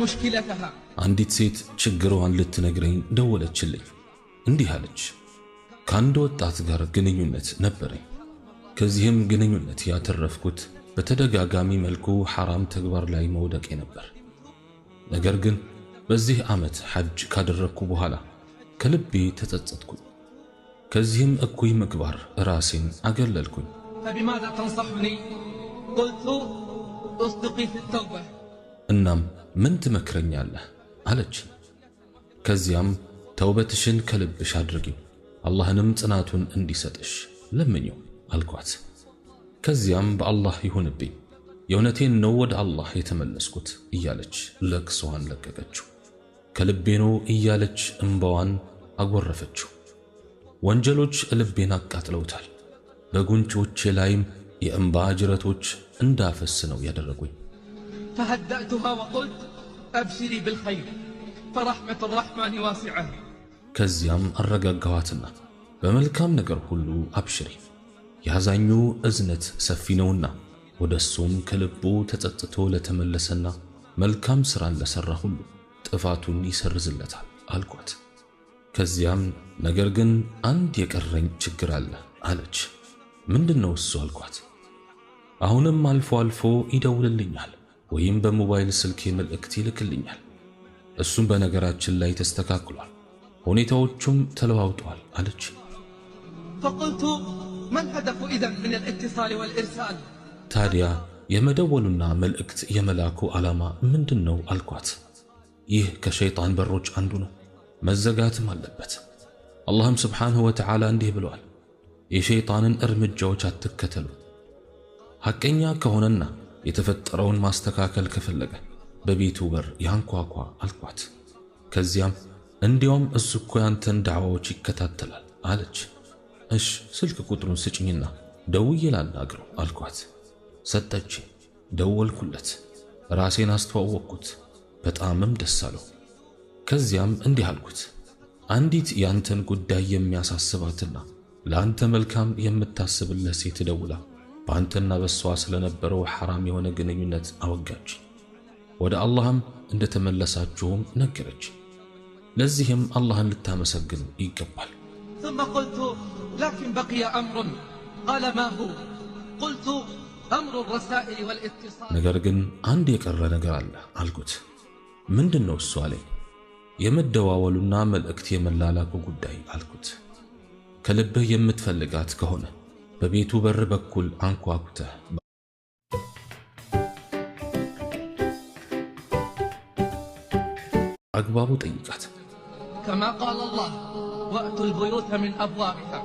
مشكلتها አንዲት ሴት ችግሯን ልትነግረኝ ደወለችልኝ። እንዲህ አለች፣ ከአንድ ወጣት ጋር ግንኙነት ነበረኝ። ከዚህም ግንኙነት ያተረፍኩት በተደጋጋሚ መልኩ ሐራም ተግባር ላይ መውደቄ ነበር። ነገር ግን በዚህ ዓመት ሐጅ ካደረግኩ በኋላ ከልቤ ተጸጸትኩኝ። ከዚህም እኩይ ምግባር ራሴን አገለልኩኝ። فبماذا تنصحني؟ قلت اصدقي في التوبة. እናም ምን ትመክረኛለህ አለች። ከዚያም ተውበትሽን ከልብሽ አድርጊው፣ አላህንም ጽናቱን እንዲሰጥሽ ለምኚው አልኳት። ከዚያም በአላህ ይሁንብኝ የእውነቴን ነው ወደ አላህ የተመለስኩት እያለች ለቅሶዋን ለቀቀችው። ከልቤ ነው እያለች እንባዋን አጎረፈችው። ወንጀሎች ልቤን አቃጥለውታል። በጉንጮቼ ላይም የእንባ ጅረቶች እንዳፈስ ነው ያደረጉኝ። فهدأتها وقلت أبشري بالخير فرحمة الرحمن واسعة. ከዚያም አረጋጋኋትና በመልካም ነገር ሁሉ አብሽሪ፣ ያዛኙ እዝነት ሰፊ ነውና ወደሱም ከልቡ ተጸጽቶ ለተመለሰና መልካም ሥራን ለሠራ ሁሉ ጥፋቱን ይሰርዝለታል አልኳት። ከዚያም ነገር ግን አንድ የቀረኝ ችግር አለ አለች። ምንድነው እሱ አልኳት። አሁንም አልፎ አልፎ ይደውልልኛል ወይም በሞባይል ስልኬ መልእክት ይልክልኛል። እሱም በነገራችን ላይ ተስተካክሏል፣ ሁኔታዎቹም ተለዋውጠዋል አለች። فقلت ما الهدف إذن من الاتصال والإرسال؟ ታዲያ የመደወሉና መልእክት የመላኩ ዓላማ ምንድነው አልኳት። ይህ ከሸይጣን በሮች አንዱ ነው፣ መዘጋትም አለበት። አላህም ስብሓንሁ ወተዓላ እንዲህ ብለዋል፣ የሸይጣንን እርምጃዎች አትከተሉ። ሐቀኛ ከሆነና የተፈጠረውን ማስተካከል ከፈለገ በቤቱ በር ያንኳኳ አልኳት። ከዚያም እንዲያውም እሱ እኮ ያንተን ዳዕዋዎች ይከታተላል አለች። እሽ ስልክ ቁጥሩን ስጭኝና ደውዬ ላናግረው አልኳት። ሰጠች። ደወልኩለት፣ ራሴን አስተዋወቅኩት። በጣምም ደስ አለው። ከዚያም እንዲህ አልኩት፣ አንዲት ያንተን ጉዳይ የሚያሳስባትና ለአንተ መልካም የምታስብለት ሴት ደውላ በአንተና በሷ ስለነበረው ሐራም የሆነ ግንኙነት አወጋች። ወደ አላህም እንደተመለሳችሁም ነገረች። ለዚህም አላህን ልታመሰግኑ ይገባል። ثم قلت لكن بقي أمر. قال ما هو؟ قلت أمر الرسائل والاتصال. ነገር ግን አንድ የቀረ ነገር አለ አልኩት። ምንድነው እሱ አለኝ። የመደዋወሉና መልእክት የመላላኩ ጉዳይ አልኩት። ከልብህ የምትፈልጋት ከሆነ በቤቱ በር በኩል አንኳኩተህ አግባቡ ጠይቃት። كما قال الله وأتوا البيوت من أبوابها.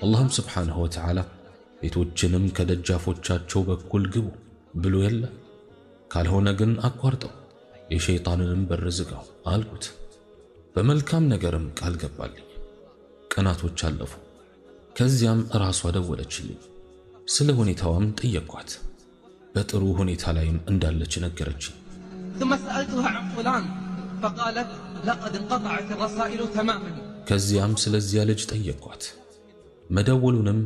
አላህም ስብሓንሁ ወተዓላ ቤቶችንም ከደጃፎቻቸው በኩል ግቡ ብሎ የለ፣ ካልሆነ ግን አቋርጠው የሸይጣንንም በር ዝጋው አልኩት። በመልካም ነገርም ቃል ገባልኝ። ቀናቶች አለፉ። ከዚያም ራሷ ደወለችልኝ። ስለ ሁኔታዋም ጠየቅኳት። በጥሩ ሁኔታ ላይም እንዳለች ነገረችኝ። ثم سألتها عن فلان فقالت لقد انقطعت الرسائل تماما. ከዚያም ስለዚያ ልጅ ጠየቅኳት። መደወሉንም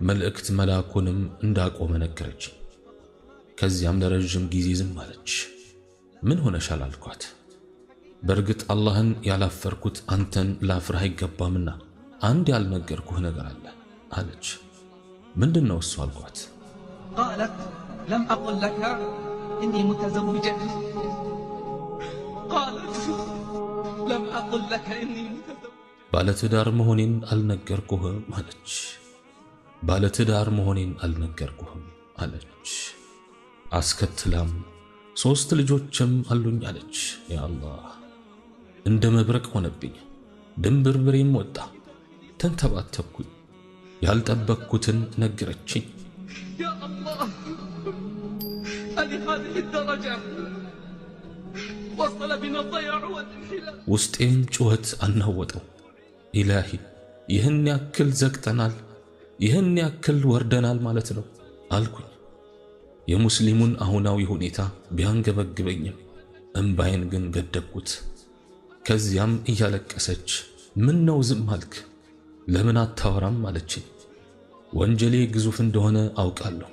መልእክት መላኩንም እንዳቆመ ነገረችኝ። ከዚያም ለረጅም ጊዜ ዝም አለች። ምን ሆነሻል አልኳት። በእርግጥ አላህን ያላፈርኩት አንተን ላፍርህ አይገባምና አንድ ያልነገርኩህ ነገር አለ አለች። ምንድነው እሱ አልኳት። قالت لم أقل لك إني متزوجة. قالت لم أقل لك إني متزوجة. ባለትዳር መሆኔን አልነገርኩህም አለች። ባለትዳር መሆኔን አልነገርኩህም አለች። አስከትላም 3 ልጆችም አሉኝ አለች። ያ አላህ እንደ መብረቅ ሆነብኝ። ድንብርብሬም ወጣ። ተንተባተብኩኝ። ያልጠበቅኩትን ነገረችኝ። يا الله ألهذه الدرجة وصل بنا الضياع والانحلال. ውስጤም ጩኸት አናወጠው። ኢላሂ ይህን ያክል ዘግተናል፣ ይህን ያክል ወርደናል ማለት ነው አልኩኝ። የሙስሊሙን አሁናዊ ሁኔታ ቢያንገበግበኝም እንባዬን ግን ገደብኩት። ከዚያም እያለቀሰች ምን ነው ዝም አልክ? ለምን አታወራም አለችኝ። ወንጀሌ ግዙፍ እንደሆነ አውቃለሁ፣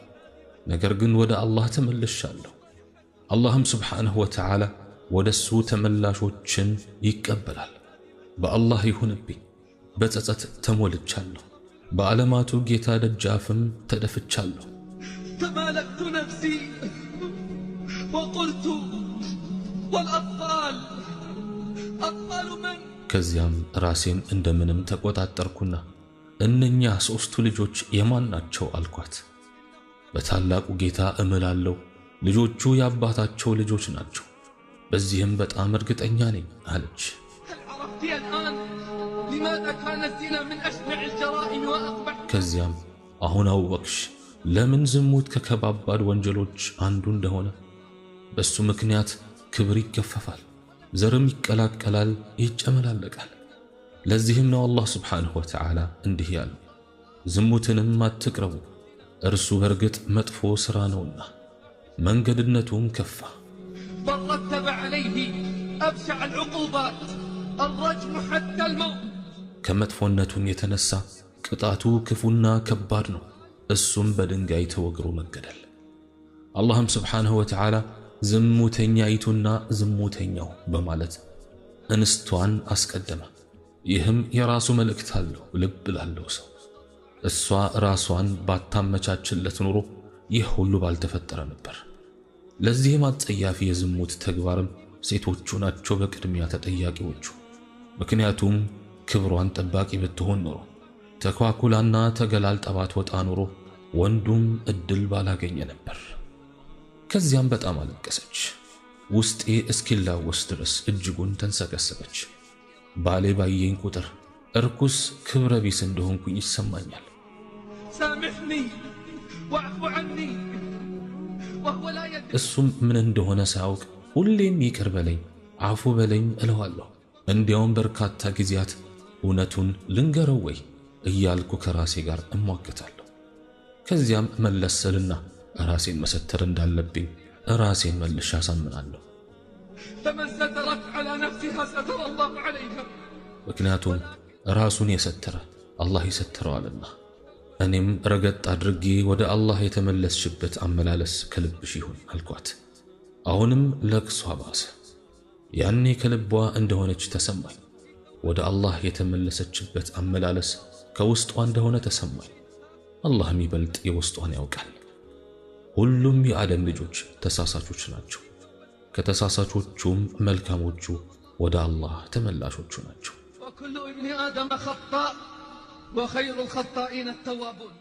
ነገር ግን ወደ አላህ ተመልሻለሁ። አላህም ስብሓንሁ ወተዓላ ወደሱ ተመላሾችን ይቀበላል። በአላህ ይሁንብኝ በጸጸት ተሞልቻለሁ፣ በዓለማቱ ጌታ ደጃፍም ተደፍቻለሁ። تمالكت نفسي وقلت والأطفال أطفال من؟ ከዚያም ራሴን እንደምንም ተቆጣጠርኩና እነኛ ሶስቱ ልጆች የማን ናቸው አልኳት። በታላቁ ጌታ እምላለሁ ልጆቹ የአባታቸው ልጆች ናቸው፣ በዚህም በጣም እርግጠኛ ነኝ አለች። ከዚያም አሁን አወቅሽ ለምን ዝሙት ከከባባድ ወንጀሎች አንዱ እንደሆነ። በሱ ምክንያት ክብር ይገፈፋል፣ ዘርም ይቀላቀላል፣ ይጨመላለቃል። ለዚህም ነው አላህ ስብሓንሁ ወተዓላ እንዲህ ያለው ዝሙትንም አትቅረቡ፣ እርሱ በርግጥ መጥፎ ሥራ ነውና መንገድነቱም ከፋ። فرتب عليه أبشع العقوبات الرجم حتى الموت ከመጥፎነቱም የተነሳ ቅጣቱ ክፉና ከባድ ነው፣ እሱም በድንጋይ ተወግሮ መገደል። አላህም ስብሓንሁ ወተዓላ ዝሙተኛይቱና ዝሙተኛው በማለት እንስቷን አስቀደመ። ይህም የራሱ መልእክት አለው ልብ ላለው ሰው። እሷ ራሷን ባታመቻችለት ኑሮ ይህ ሁሉ ባልተፈጠረ ነበር። ለዚህም አጸያፊ የዝሙት ተግባርም ሴቶቹ ናቸው በቅድሚያ ተጠያቂዎቹ። ምክንያቱም ክብሯን ጠባቂ ብትሆን ኖሮ ተኳኩላና ተገላልጣ ባትወጣ ኖሮ ወንዱም እድል ባላገኘ ነበር። ከዚያም በጣም አለቀሰች። ውስጤ እስኪላወስ ድረስ እጅጉን ተንሰቀሰቀች። ባሌ ባየኝ ቁጥር እርኩስ ክብረ ቢስ እንደሆንኩኝ ይሰማኛል። ሳምሕኒ ወዕፉ ዐኒ ወሁወ ላ የድሪ እሱም ምን እንደሆነ ሳያውቅ ሁሌም ይቅር በለኝ አፉ በለኝ እለዋለሁ። እንዲያውም በርካታ ጊዜያት እውነቱን ልንገረው ወይ እያልኩ ከራሴ ጋር እሟገታለሁ። ከዚያም መለሰልና ራሴን መሰተር እንዳለብኝ ራሴን መልሼ አሳምናለሁ። فمن سترت على نفسها ستر الله عليها ምክንያቱም ራሱን የሰተረ አላህ ይሰትረዋልና። እኔም ረገጥ አድርጌ ወደ አላህ የተመለስሽበት አመላለስ ከልብሽ ይሁን አልኳት። አሁንም ለቅሷ ባሰ። ያኔ ከልቧ እንደሆነች ተሰማኝ። ወደ አላህ የተመለሰችበት አመላለስ ከውስጧ እንደሆነ ተሰማኝ። አላህም ይበልጥ የውስጧን ያውቃል። ሁሉም የአደም ልጆች ተሳሳቾች ናቸው። ከተሳሳቾቹም መልካሞቹ ወደ አላህ ተመላሾቹ ናቸው። وكل ابن آدم خطاء وخير الخطائين التوابون